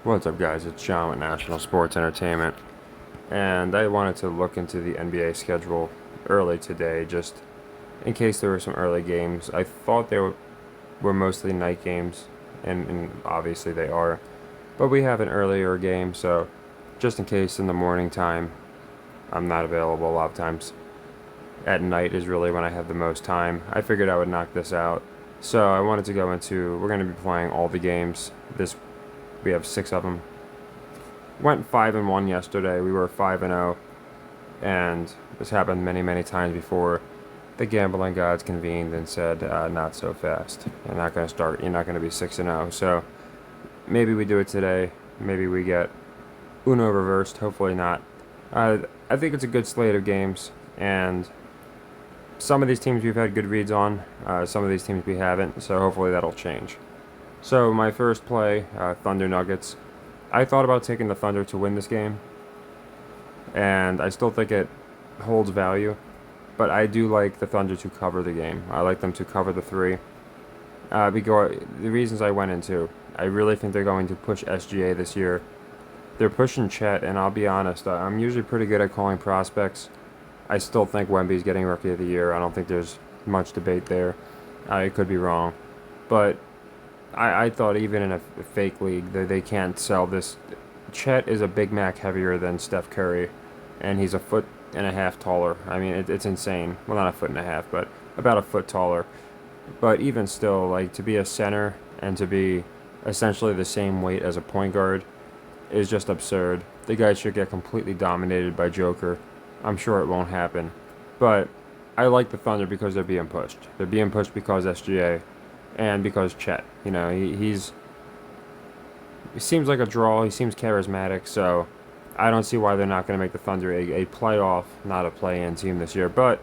What's up, guys? It's John with National Sports Entertainment, and I wanted to look into the NBA schedule early today, just in case there were some early games. I thought were mostly night games, and obviously they are, but we have an earlier game, so just in case in the morning time I'm not available. A lot of times at night is really when I have the most time. I figured I would knock this out, so I wanted to go into. We're going to be playing all the games. We have six of them. Went 5-1 yesterday. We were 5-0, and this happened many, many times before. The gambling gods convened and said, "Not so fast. You're not going to start. You're not going to be 6-0." So maybe we do it today. Maybe we get Uno reversed. Hopefully not. I think it's a good slate of games, and some of these teams we've had good reads on. Some of these teams we haven't. So hopefully that'll change. So my first play, Thunder Nuggets. I thought about taking the Thunder to win this game, and I still think it holds value. But I do like the Thunder to cover the game. I like them to cover the three. Because the reasons I went into, I really think they're going to push SGA this year. They're pushing Chet, and I'll be honest, I'm usually pretty good at calling prospects. I still think Wemby's getting Rookie of the Year. I don't think there's much debate there. I could be wrong, but I thought even in a fake league that they can't sell this. Chet is a Big Mac heavier than Steph Curry, and he's a foot and a half taller. I mean, it's insane. Well, not a foot and a half, but about a foot taller. But even still, like to be a center and to be essentially the same weight as a point guard is just absurd. The guy should get completely dominated by Joker. I'm sure it won't happen, but I like the Thunder because they're being pushed. They're being pushed because SGA and because Chet. You know, he seems like a draw. He seems charismatic, so I don't see why they're not going to make the Thunder a playoff, not a play-in team this year. But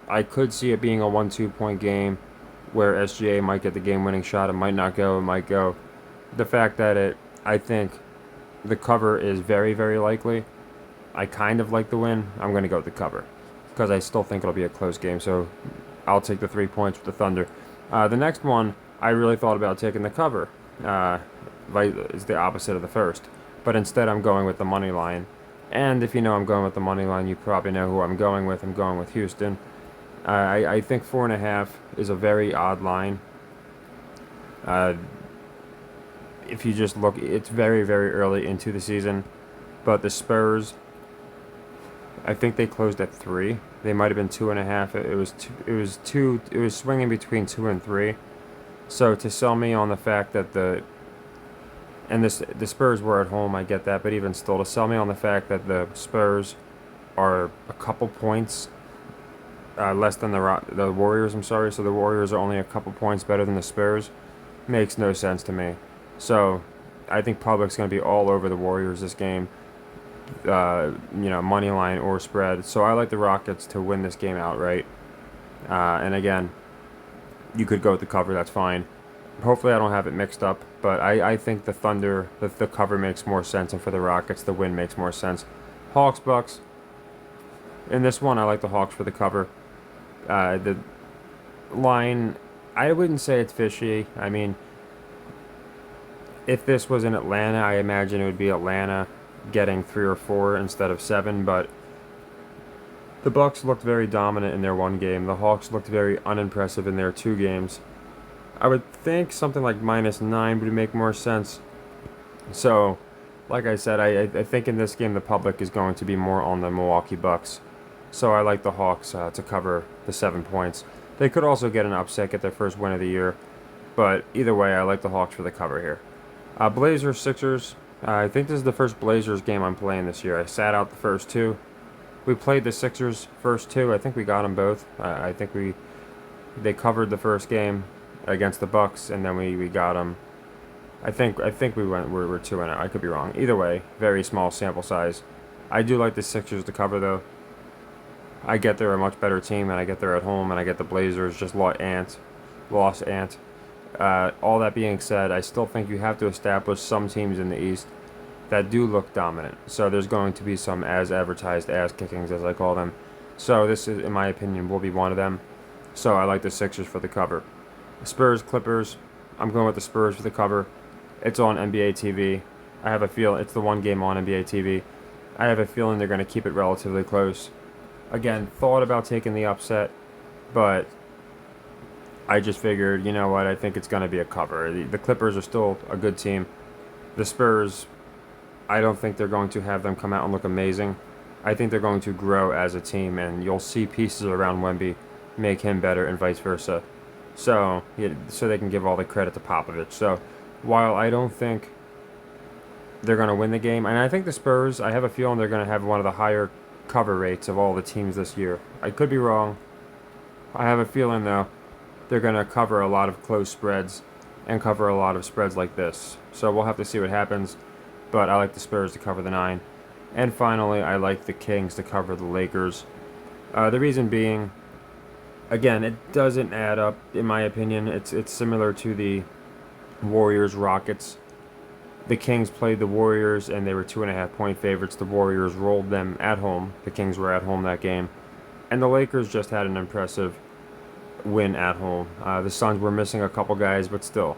I could see it being a 1-2 point game where SGA might get the game-winning shot. It might not go. It might go. The fact that I think the cover is very, very likely. I kind of like the win. I'm going to go with the cover because I still think it'll be a close game. So I'll take the 3 points with the Thunder. The next one, I really thought about taking the cover. It's the opposite of the first. But instead, I'm going with the money line. And if you know I'm going with the money line, you probably know who I'm going with. I'm going with Houston. I think 4.5 is a very odd line. Uh, if you just look, it's very, very early into the season. But the Spurs, I think they closed at 3. They might have been 2.5. It was two, it was two. It was swinging between 2 and 3. So to sell me on the fact that the Spurs were at home, I get that, but even still, to sell me on the fact that the Spurs are a couple points less than the Warriors. I'm sorry, so the Warriors are only a couple points better than the Spurs. Makes no sense to me. So I think public's going to be all over the Warriors this game. Money line or spread. So I like the Rockets to win this game outright. And again, you could go with the cover. That's fine. Hopefully, I don't have it mixed up, but I think the Thunder, the cover makes more sense, and for the Rockets, the win makes more sense. Hawks, Bucks. In this one, I like the Hawks for the cover. The line, I wouldn't say it's fishy. I mean, if this was in Atlanta, I imagine it would be Atlanta getting 3 or 4 instead of 7, but the Bucks looked very dominant in their one game. The Hawks looked very unimpressive in their 2 games. I would think something like -9 would make more sense. So, like I said, I think in this game the public is going to be more on the Milwaukee Bucks. So I like the Hawks to cover the 7 points. They could also get an upset, get their first win of the year. But either way, I like the Hawks for the cover here. Blazers, Sixers. I think this is the first Blazers game I'm playing this year. I sat out the first 2. We played the Sixers first 2. I think we got them both. I think they covered the first game against the Bucks, and then we got them. I think we're 2-0. I could be wrong. Either way, very small sample size. I do like the Sixers to cover though. I get they're a much better team, and I get they're at home, and I get the Blazers just lost Ant. All that being said, I still think you have to establish some teams in the East that do look dominant. So there's going to be some as advertised ass kickings, as I call them. So this is, in my opinion, will be one of them. So I like the Sixers for the cover. Spurs, Clippers. I'm going with the Spurs for the cover. It's on NBA TV. I have a feel it's the one game on NBA TV. I have a feeling they're going to keep it relatively close. Again, thought about taking the upset, but I just figured, you know what, I think it's going to be a cover. The Clippers are still a good team. The Spurs, I don't think they're going to have them come out and look amazing. I think they're going to grow as a team, and you'll see pieces around Wemby make him better and vice versa. So, yeah, so they can give all the credit to Popovich. So, while I don't think they're going to win the game, and I think the Spurs, I have a feeling they're going to have one of the higher cover rates of all the teams this year. I could be wrong. I have a feeling, though, they're going to cover a lot of close spreads and cover a lot of spreads like this. So we'll have to see what happens. But I like the Spurs to cover the 9. And finally, I like the Kings to cover the Lakers. The reason being, again, it doesn't add up, in my opinion. It's similar to the Warriors-Rockets. The Kings played the Warriors, and they were 2.5-point favorites. The Warriors rolled them at home. The Kings were at home that game. And the Lakers just had an impressive win at home. The Suns were missing a couple guys, but still.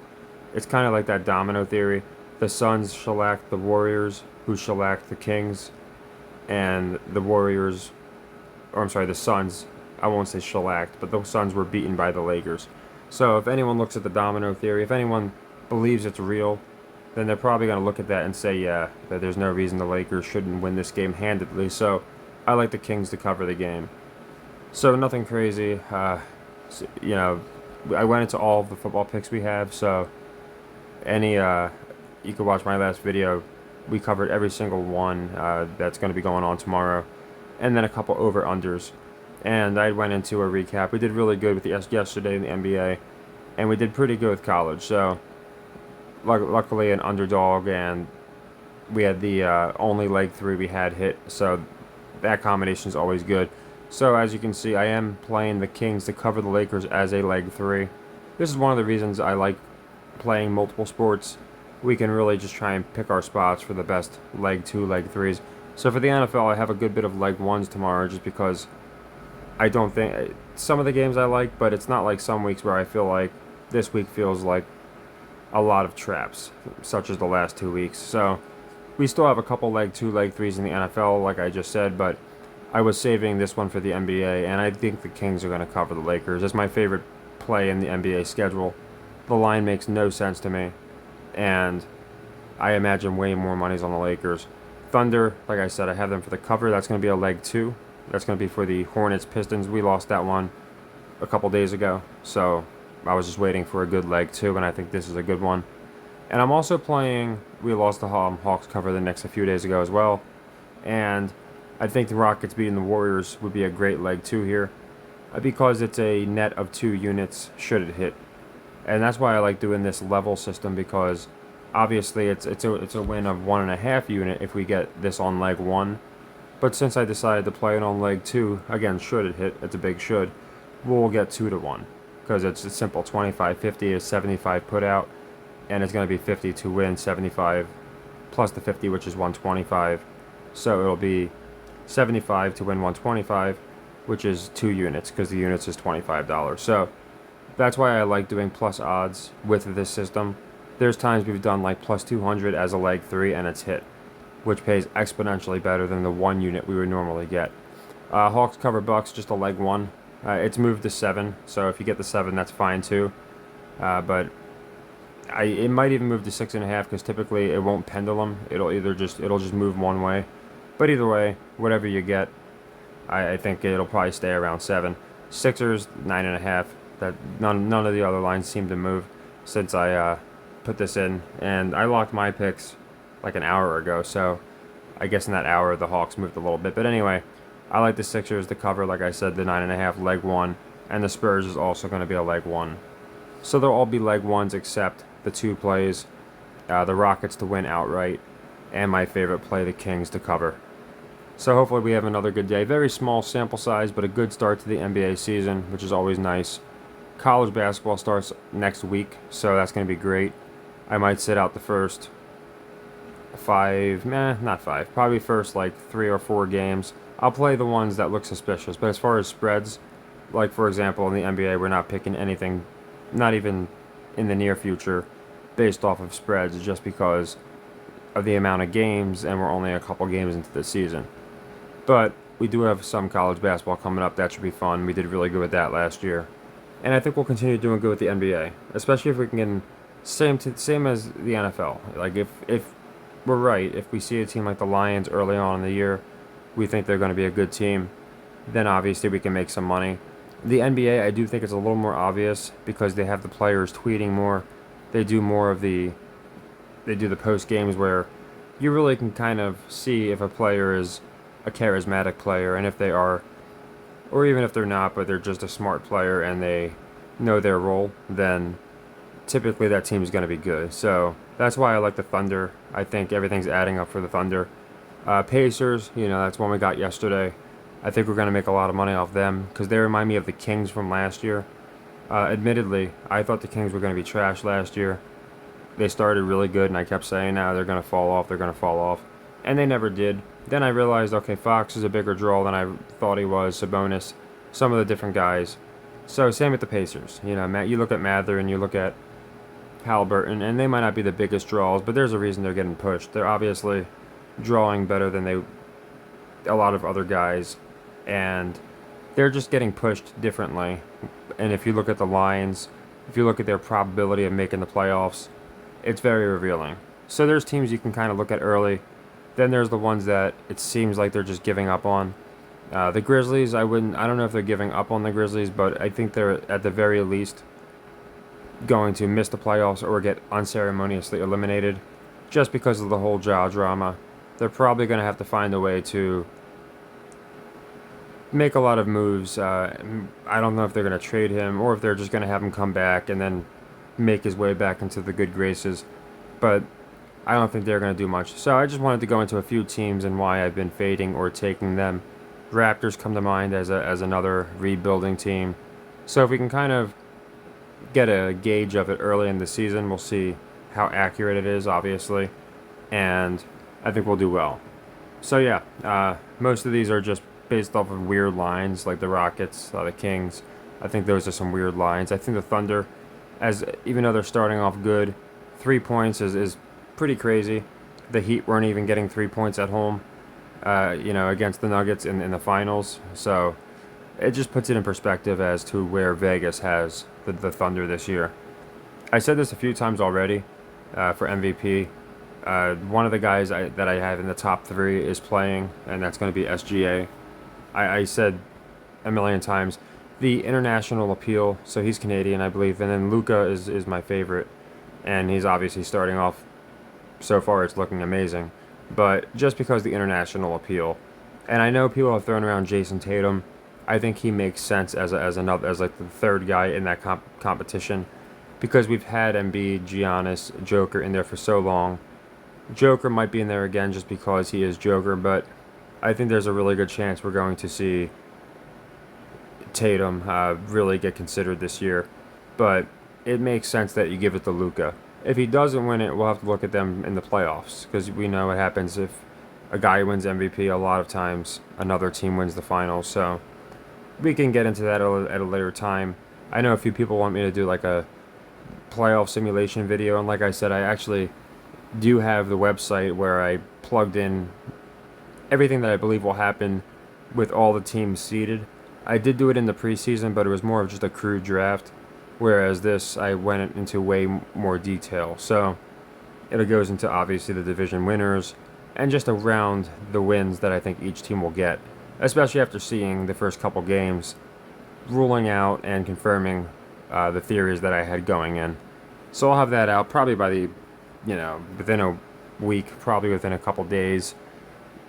It's kind of like that domino theory. The Suns shellacked the Warriors, who shellacked the Kings, and the Warriors, or I'm sorry, the Suns, I won't say shellacked, but the Suns were beaten by the Lakers. So if anyone looks at the domino theory, if anyone believes it's real, then they're probably going to look at that and say, yeah, that there's no reason the Lakers shouldn't win this game handedly. So I like the Kings to cover the game. So nothing crazy. You know, I went into all of the football picks we have, so you could watch my last video. We covered every single one that's going to be going on tomorrow, and then a couple over-unders. And I went into a recap. We did really good with the yesterday in the NBA, and we did pretty good with college. So luckily an underdog, and we had the only leg 3 we had hit, so that combination is always good. So as you can see, I am playing the Kings to cover the Lakers as a leg 3. This is one of the reasons I like playing multiple sports. We can really just try and pick our spots for the best leg 2, leg 3s. So for the NFL, I have a good bit of leg 1s tomorrow, just because I don't think some of the games I like, but it's not like some weeks where I feel like this week feels like a lot of traps, such as the last 2 weeks. So we still have a couple leg 2, leg 3s in the NFL, like I just said, but I was saving this one for the NBA, and I think the Kings are going to cover the Lakers. It's my favorite play in the NBA schedule. The line makes no sense to me, and I imagine way more money's on the Lakers. Thunder, like I said, I have them for the cover. That's going to be a leg 2. That's going to be for the Hornets Pistons. We lost that one a couple days ago, so I was just waiting for a good leg 2, and I think this is a good one. And I'm also playing, we lost the Hawks cover the Knicks a few days ago as well, and I think the Rockets beating the Warriors would be a great leg 2 here, because it's a net of 2 units should it hit. And that's why I like doing this level system, because obviously it's a win of 1.5 unit if we get this on leg 1. But since I decided to play it on leg 2, again, should it hit, it's a big should, we'll get 2 to 1. Because it's a simple 25-50 is 75 put out, and it's going to be 50 to win 75 plus the 50, which is 125. So it'll be 75 to win 125, which is 2 units, because the units is $25. So that's why I like doing plus odds with this system. There's times we've done like plus 200 as a leg 3 and it's hit, which pays exponentially better than the 1 unit we would normally get. Hawks cover Bucks, just a leg 1. It's moved to 7, so if you get the 7, that's fine too. But it might even move to 6.5, because typically it won't pendulum. It'll just move one way. But either way, whatever you get, I think it'll probably stay around 7. Sixers 9.5. That none of the other lines seem to move since I put this in, and I locked my picks like an hour ago. So I guess in that hour the Hawks moved a little bit. But anyway, I like the Sixers to cover, like I said, the 9.5 leg 1, and the Spurs is also going to be a leg 1. So they'll all be leg 1s except the 2 plays, the Rockets to win outright, and my favorite play, the Kings to cover. So hopefully we have another good day. Very small sample size, but a good start to the NBA season, which is always nice. College basketball starts next week, so that's going to be great. I might sit out the first 5, not 5, probably first like 3 or 4 games. I'll play the ones that look suspicious, but as far as spreads, like for example in the NBA, we're not picking anything, not even in the near future, based off of spreads, just because of the amount of games, and we're only a couple games into the season. But we do have some college basketball coming up. That should be fun. We did really good with that last year. And I think we'll continue doing good with the NBA, especially if we can get same as the NFL. Like if we're right, if we see a team like the Lions early on in the year, we think they're going to be a good team, then obviously we can make some money. The NBA, I do think it's a little more obvious because they have the players tweeting more. They do more of they do the post games where you really can kind of see if a player is a charismatic player and if they are, or even if they're not, but they're just a smart player and they know their role, then typically that team is going to be good. So that's why I like the Thunder. I think everything's adding up for the Thunder. Pacers, that's one we got yesterday. I think we're going to make a lot of money off them because they remind me of the Kings from last year. Admittedly, I thought the Kings were going to be trash last year. They started really good, and I kept saying, now they're going to fall off, they're going to fall off. And they never did. Then I realized, okay, Fox is a bigger draw than I thought he was, Sabonis, some of the different guys. So same with the Pacers. Matt, you look at Mather and you look at Halliburton, and they might not be the biggest draws, but there's a reason they're getting pushed. They're obviously drawing better than a lot of other guys, and they're just getting pushed differently. And if you look at the lines, if you look at their probability of making the playoffs, it's very revealing. So there's teams you can kind of look at early. Then there's the ones that it seems like they're just giving up on. The Grizzlies, I don't know if they're giving up on the Grizzlies, but I think they're at the very least going to miss the playoffs or get unceremoniously eliminated just because of the whole Ja drama. They're probably going to have to find a way to make a lot of moves. I don't know if they're going to trade him or if they're just going to have him come back and then make his way back into the good graces. But I don't think they're going to do much. So I just wanted to go into a few teams and why I've been fading or taking them. Raptors come to mind as another rebuilding team. So if we can kind of get a gauge of it early in the season, we'll see how accurate it is, obviously. And I think we'll do well. So yeah, most of these are just based off of weird lines, like the Rockets, the Kings. I think those are some weird lines. I think the Thunder, even though they're starting off good, 3 points is pretty crazy. The Heat weren't even getting 3 points at home, against the Nuggets in the finals. So it just puts it in perspective as to where Vegas has the Thunder this year. I said this a few times already for MVP. One of the guys that I have in the top 3 is playing, and that's going to be SGA. I said a million times the international appeal, so he's Canadian, I believe, and then Luka is my favorite, and he's obviously starting off. So far, it's looking amazing, but just because the international appeal, and I know people have thrown around Jason Tatum. I think he makes sense as like the third guy in that competition, because we've had Embiid, Giannis, Joker in there for so long. Joker might be in there again just because he is Joker, but I think there's a really good chance we're going to see Tatum really get considered this year. But it makes sense that you give it to Luka. If he doesn't win it, we'll have to look at them in the playoffs, because we know what happens if a guy wins MVP. A lot of times, another team wins the finals. So we can get into that at a later time. I know a few people want me to do like a playoff simulation video, and like I said, I actually do have the website where I plugged in everything that I believe will happen with all the teams seeded. I did do it in the preseason, but it was more of just a crude draft, whereas this I went into way more detail. So it goes into obviously the division winners and just around the wins that I think each team will get, especially after seeing the first couple games, ruling out and confirming the theories that I had going in. So I'll have that out probably by within a week, probably within a couple days.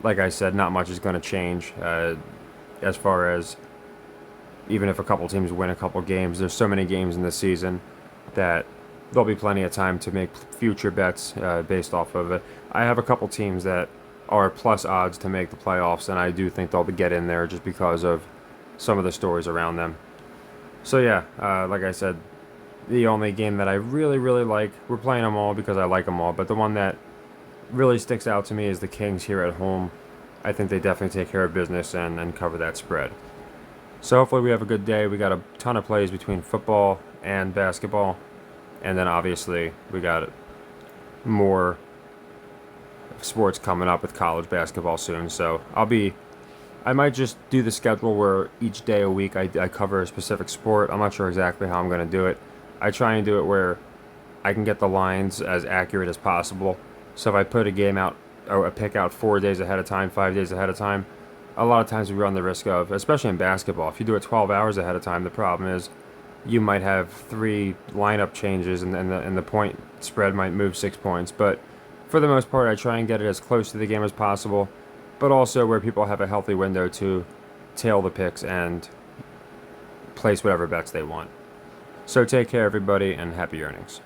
Like I said, not much is going to change as far as even if a couple teams win a couple games. There's so many games in the season that there'll be plenty of time to make future bets based off of it. I have a couple teams that are plus odds to make the playoffs, and I do think they'll get in there just because of some of the stories around them. So yeah, like I said, the only game that I really, really like, we're playing them all because I like them all, but the one that really sticks out to me is the Kings here at home. I think they definitely take care of business and cover that spread. So hopefully we have a good day. We got a ton of plays between football and basketball, and then obviously we got more sports coming up with college basketball soon. So I might just do the schedule where each day a week I cover a specific sport. I'm not sure exactly how I'm going to do it. I try and do it where I can get the lines as accurate as possible. So if I put a game out or a pick out 4 days ahead of time, 5 days ahead of time, a lot of times we run the risk of, especially in basketball, if you do it 12 hours ahead of time, the problem is you might have three lineup changes and the point spread might move 6 points. But for the most part, I try and get it as close to the game as possible, but also where people have a healthy window to tail the picks and place whatever bets they want. So take care, everybody, and happy earnings.